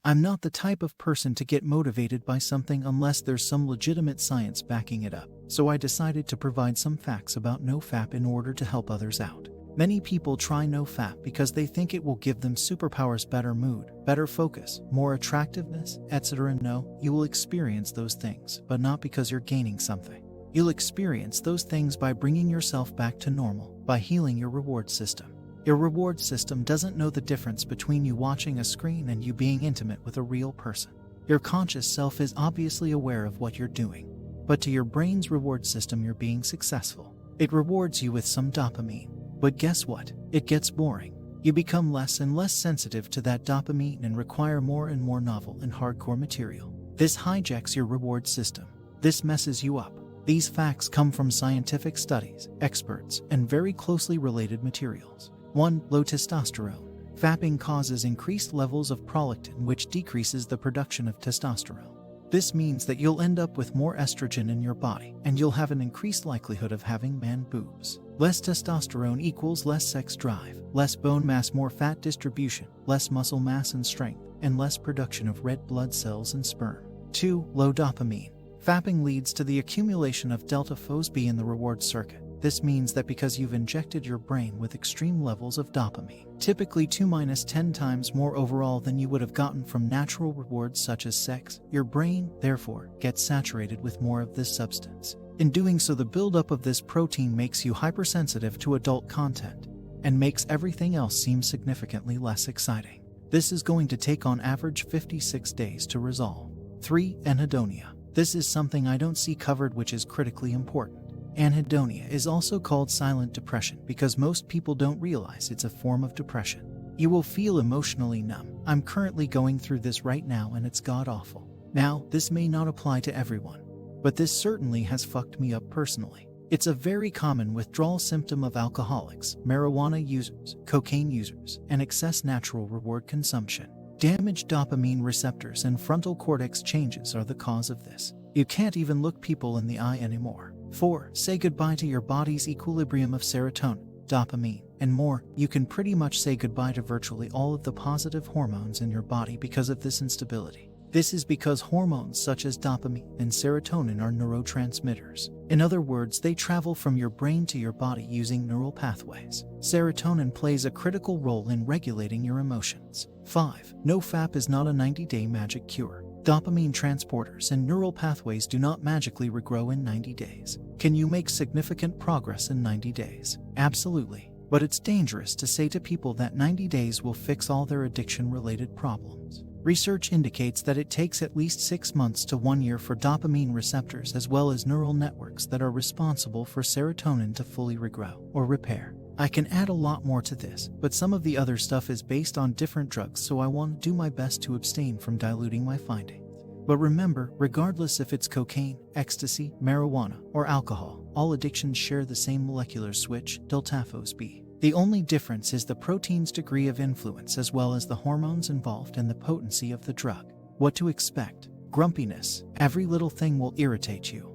I'm not the type of person to get motivated by something unless there's some legitimate science backing it up, so I decided to provide some facts about NoFap in order to help others out. Many people try NoFap because they think it will give them superpowers, better mood, better focus, more attractiveness, etc. No, you will experience those things, but not because you're gaining something. You'll experience those things by bringing yourself back to normal, by healing your reward system. Your reward system doesn't know the difference between you watching a screen and you being intimate with a real person. Your conscious self is obviously aware of what you're doing, but to your brain's reward system you're being successful. It rewards you with some dopamine. But guess what? It gets boring. You become less and less sensitive to that dopamine and require more and more novel and hardcore material. This hijacks your reward system. This messes you up. These facts come from scientific studies, experts, and very closely related materials. 1. Low testosterone. Fapping causes increased levels of prolactin, which decreases the production of testosterone. This means that you'll end up with more estrogen in your body, and you'll have an increased likelihood of having man boobs. Less testosterone equals less sex drive, less bone mass, more fat distribution, less muscle mass and strength, and less production of red blood cells and sperm. 2. Low dopamine. Fapping leads to the accumulation of delta FOSB in the reward circuit. This means that because you've injected your brain with extreme levels of dopamine, typically 2-10 times more overall than you would have gotten from natural rewards such as sex, your brain, therefore, gets saturated with more of this substance. In doing so, the buildup of this protein makes you hypersensitive to adult content and makes everything else seem significantly less exciting. This is going to take on average 56 days to resolve. 3. Anhedonia. This is something I don't see covered, which is critically important. Anhedonia is also called silent depression because most people don't realize it's a form of depression. You will feel emotionally numb. I'm currently going through this right now and it's god-awful. Now, this may not apply to everyone, but this certainly has fucked me up personally. It's a very common withdrawal symptom of alcoholics, marijuana users, cocaine users, and excess natural reward consumption. Damaged dopamine receptors and frontal cortex changes are the cause of this. You can't even look people in the eye anymore. 4. Say goodbye to your body's equilibrium of serotonin, dopamine, and more. You can pretty much say goodbye to virtually all of the positive hormones in your body because of this instability. This is because hormones such as dopamine and serotonin are neurotransmitters. In other words, they travel from your brain to your body using neural pathways. Serotonin plays a critical role in regulating your emotions. 5. NoFap is not a 90-day magic cure. Dopamine transporters and neural pathways do not magically regrow in 90 days. Can you make significant progress in 90 days? Absolutely. But it's dangerous to say to people that 90 days will fix all their addiction-related problems. Research indicates that it takes at least 6 months to 1 year for dopamine receptors as well as neural networks that are responsible for serotonin to fully regrow or repair. I can add a lot more to this, but some of the other stuff is based on different drugs, so I want to do my best to abstain from diluting my findings. But remember, regardless if it's cocaine, ecstasy, marijuana, or alcohol, all addictions share the same molecular switch, delta FOSB. The only difference is the protein's degree of influence as well as the hormones involved and the potency of the drug. What to expect? Grumpiness. Every little thing will irritate you.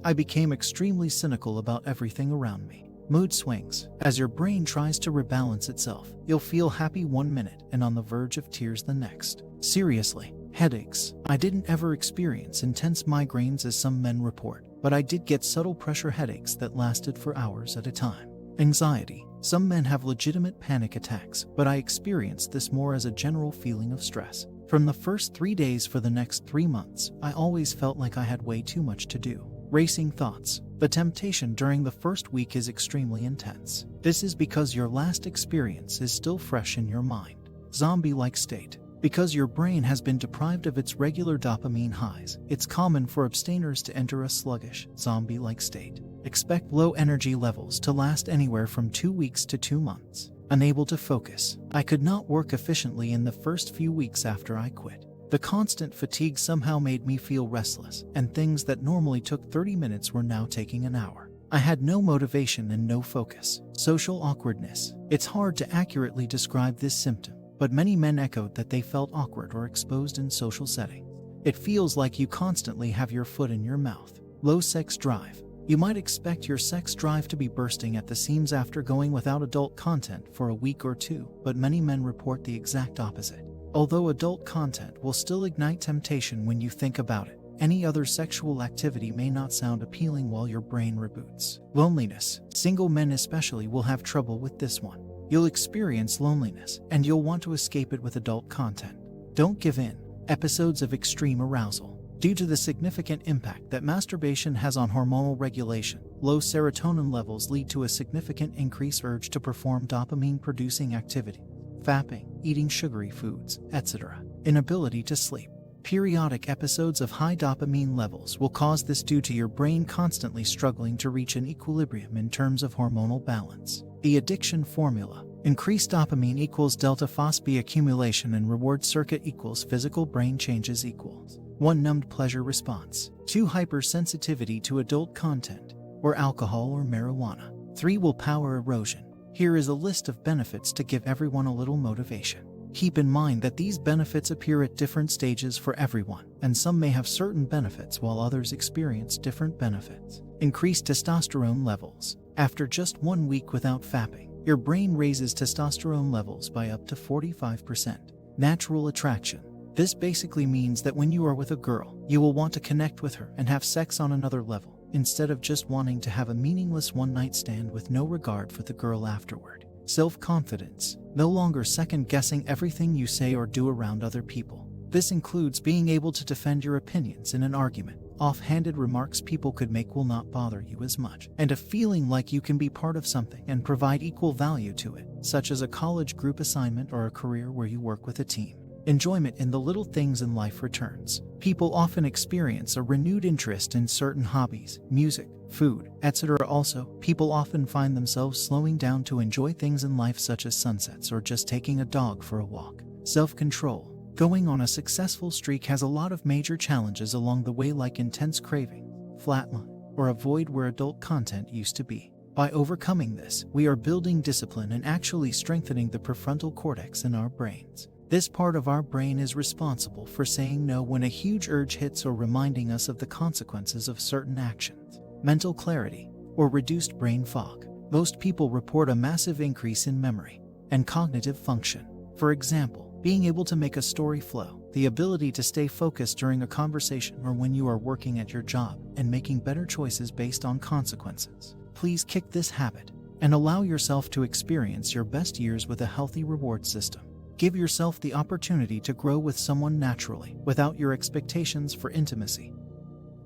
I became extremely cynical about everything around me. Mood swings. As your brain tries to rebalance itself, you'll feel happy 1 minute and on the verge of tears the next. Seriously. Headaches. I didn't ever experience intense migraines as some men report, but I did get subtle pressure headaches that lasted for hours at a time. Anxiety. Some men have legitimate panic attacks, but I experienced this more as a general feeling of stress. From the first 3 days for the next 3 months, I always felt like I had way too much to do. Racing thoughts. The temptation during the first week is extremely intense. This is because your last experience is still fresh in your mind. Zombie-like state. Because your brain has been deprived of its regular dopamine highs, it's common for abstainers to enter a sluggish, zombie-like state. Expect low energy levels to last anywhere from 2 weeks to 2 months. Unable to focus. I could not work efficiently in the first few weeks after I quit. The constant fatigue somehow made me feel restless, and things that normally took 30 minutes were now taking an hour. I had no motivation and no focus. Social awkwardness. It's hard to accurately describe this symptom, but many men echoed that they felt awkward or exposed in social settings. It feels like you constantly have your foot in your mouth. Low sex drive. You might expect your sex drive to be bursting at the seams after going without adult content for a week or two, but many men report the exact opposite. Although adult content will still ignite temptation when you think about it, any other sexual activity may not sound appealing while your brain reboots. Loneliness. Single men especially will have trouble with this one. You'll experience loneliness, and you'll want to escape it with adult content. Don't give in. Episodes of extreme arousal. Due to the significant impact that masturbation has on hormonal regulation, low serotonin levels lead to a significant increased urge to perform dopamine-producing activity, fapping, eating sugary foods, etc. Inability to sleep. Periodic episodes of high dopamine levels will cause this due to your brain constantly struggling to reach an equilibrium in terms of hormonal balance. The addiction formula. Increased dopamine equals delta phosphate accumulation and reward circuit equals physical brain changes equals 1. Numbed pleasure response. 2. Hypersensitivity to adult content, or alcohol or marijuana. 3. Willpower erosion. Here is a list of benefits to give everyone a little motivation. Keep in mind that these benefits appear at different stages for everyone, and some may have certain benefits while others experience different benefits. Increased testosterone levels. After just 1 week without fapping, your brain raises testosterone levels by up to 45%. Natural attraction. This basically means that when you are with a girl, you will want to connect with her and have sex on another level, instead of just wanting to have a meaningless one-night stand with no regard for the girl afterward. Self-confidence. No longer second-guessing everything you say or do around other people. This includes being able to defend your opinions in an argument. Off-handed remarks people could make will not bother you as much, and a feeling like you can be part of something and provide equal value to it, such as a college group assignment or a career where you work with a team. Enjoyment in the little things in life returns. People often experience a renewed interest in certain hobbies, music, food, etc. Also, people often find themselves slowing down to enjoy things in life such as sunsets or just taking a dog for a walk. Self-control. Going on a successful streak has a lot of major challenges along the way, like intense craving, flatline, or a void where adult content used to be. By overcoming this, we are building discipline and actually strengthening the prefrontal cortex in our brains. This part of our brain is responsible for saying no when a huge urge hits or reminding us of the consequences of certain actions. Mental clarity, or reduced brain fog. Most people report a massive increase in memory and cognitive function. For example, being able to make a story flow, the ability to stay focused during a conversation or when you are working at your job, and making better choices based on consequences. Please kick this habit and allow yourself to experience your best years with a healthy reward system. Give yourself the opportunity to grow with someone naturally, without your expectations for intimacy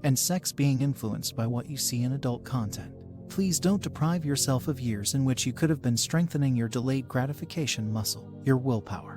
and sex being influenced by what you see in adult content. Please don't deprive yourself of years in which you could have been strengthening your delayed gratification muscle, your willpower.